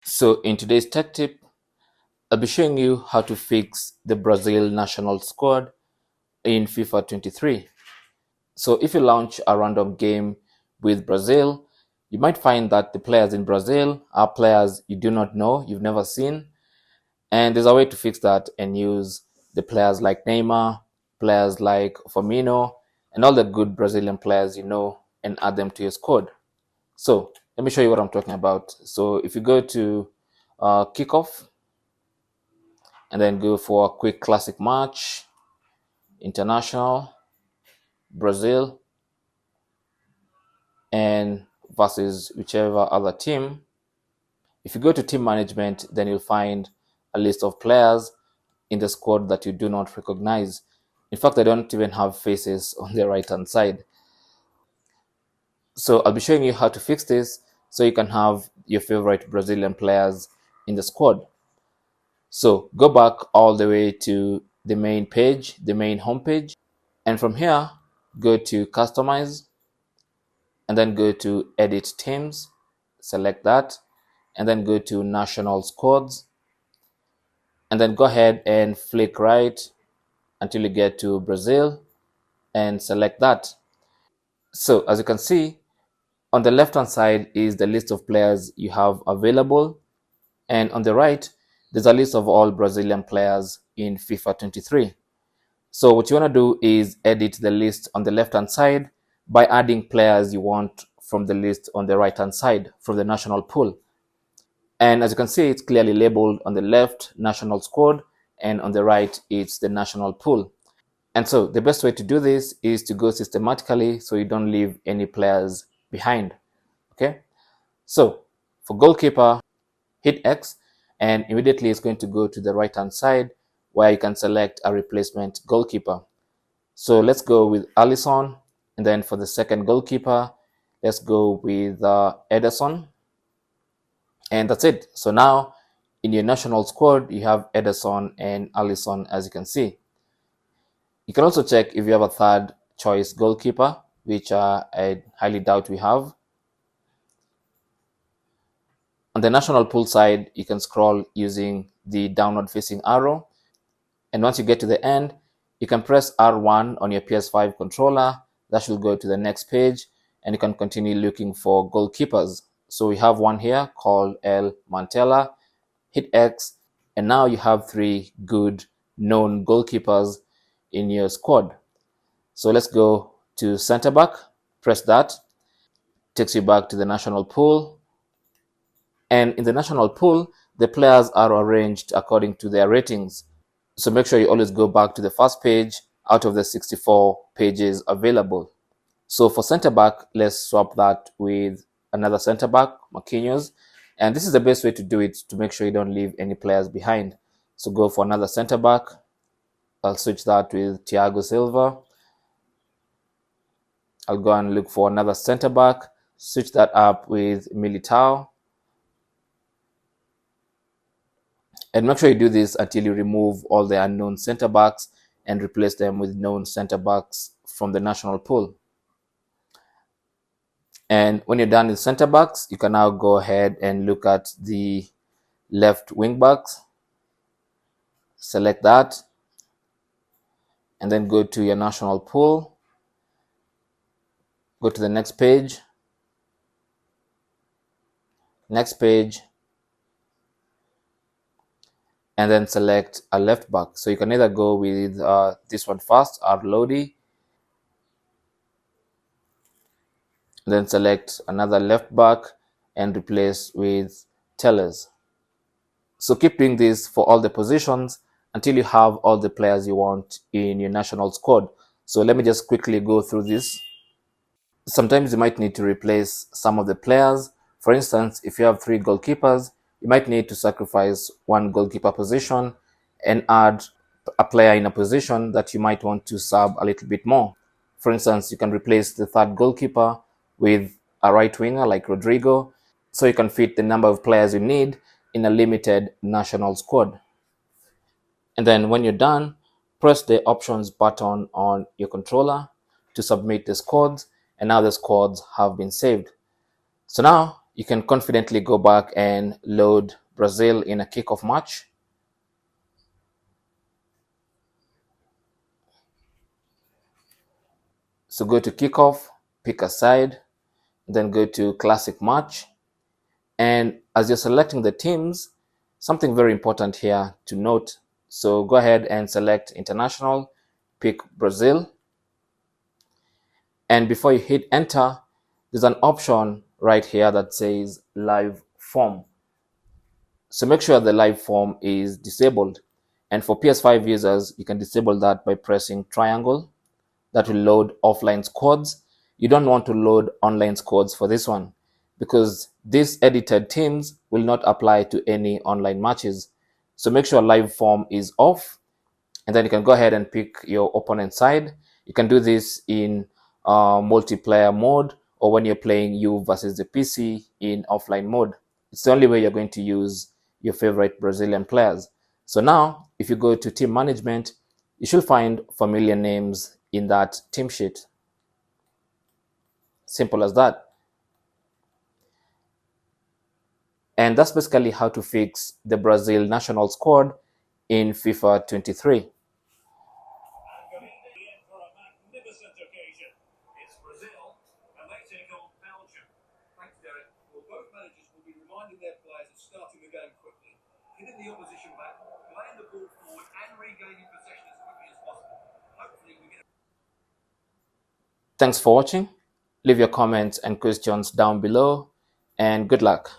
So in today's tech tip, I'll be showing you how to fix the Brazil national squad in FIFA 23. So if you launch a random game with Brazil, you might find that the players in Brazil are players you do not know, you've never seen. And there's a way to fix that and use the players like Neymar, players like Firmino, and all the good Brazilian players you know and add them to your squad. So let me show you what I'm talking about. So if you go to kickoff and then go for a quick classic match, international, Brazil, and versus whichever other team. If you go to team management, then you'll find a list of players in the squad that you do not recognize. In fact, I don't even have faces on the right hand side. So I'll be showing you how to fix this so you can have your favorite Brazilian players in the squad. So go back all the way to the main page, the main homepage, and from here, go to customize and then go to edit teams, select that, and then go to national squads, and then go ahead and flick right until you get to Brazil and select that. So as you can see, on the left hand side is the list of players you have available, and on the right, there's a list of all Brazilian players in FIFA 23. So what you want to do is edit the list on the left hand side by adding players you want from the list on the right hand side from the national pool. And as you can see, it's clearly labeled on the left, national squad, and on the right, it's the national pool. And so the best way to do this is to go systematically so you don't leave any players behind. Okay. So for goalkeeper, hit X, and immediately it's going to go to the right hand side where you can select a replacement goalkeeper. So let's go with Alisson, and then for the second goalkeeper, let's go with Ederson. And that's it. So now in your national squad, you have Ederson and Alisson, as you can see. You can also check if you have a third choice goalkeeper, which I highly doubt we have. On the national pool side, you can scroll using the downward facing arrow. And once you get to the end, you can press R1 on your PS5 controller. That should go to the next page, and you can continue looking for goalkeepers. So we have one here called El Mantella. Hit X, and now you have 3 good known goalkeepers in your squad. So let's go to center back, press that, takes you back to the national pool. And in the national pool, the players are arranged according to their ratings. So make sure you always go back to the first page out of the 64 pages available. So for center back, let's swap that with another center back, Marquinhos. And this is the best way to do it to make sure you don't leave any players behind. So go for another center back. I'll switch that with Thiago Silva. I'll go and look for another center back, switch that up with Militao. And make sure you do this until you remove all the unknown center backs and replace them with known center backs from the national pool. And when you're done with center backs, you can now go ahead and look at the left wing backs. Select that, and then go to your national pool. Go to the next page. Next page. And then select a left back. So you can either go with this one first, Arlodi. Then select another left back and replace with Tellers. So keep doing this for all the positions until you have all the players you want in your national squad. So let me just quickly go through this. Sometimes you might need to replace some of the players. For instance, if you have 3 goalkeepers, you might need to sacrifice one goalkeeper position and add a player in a position that you might want to sub a little bit more. For instance, you can replace the third goalkeeper with a right winger like Rodrigo, so you can fit the number of players you need in a limited national squad. And then when you're done, press the options button on your controller to submit the squads, and now the squads have been saved. So now you can confidently go back and load Brazil in a kickoff match. So go to kickoff, pick a side, then go to classic match. And as you're selecting the teams, something very important here to note. So go ahead and select international, pick Brazil. And before you hit enter, there's an option right here that says live form. So make sure the live form is disabled. And for PS5 users, you can disable that by pressing triangle. That will load offline squads. You don't want to load online squads for this one because these edited teams will not apply to any online matches. So make sure live form is off, and then you can go ahead and pick your opponent side. You can do this in multiplayer mode or when you're playing you versus the PC in offline mode. It's the only way you're going to use your favorite Brazilian players. So now, if you go to team management, you should find familiar names in that team sheet. Simple as that. And that's basically how to fix the Brazil national squad in FIFA 23. Hitting the opposition back, playing the ball forward and regaining possession as quickly as possible. Hopefully we get. Thanks for watching. Leave your comments and questions down below, and good luck.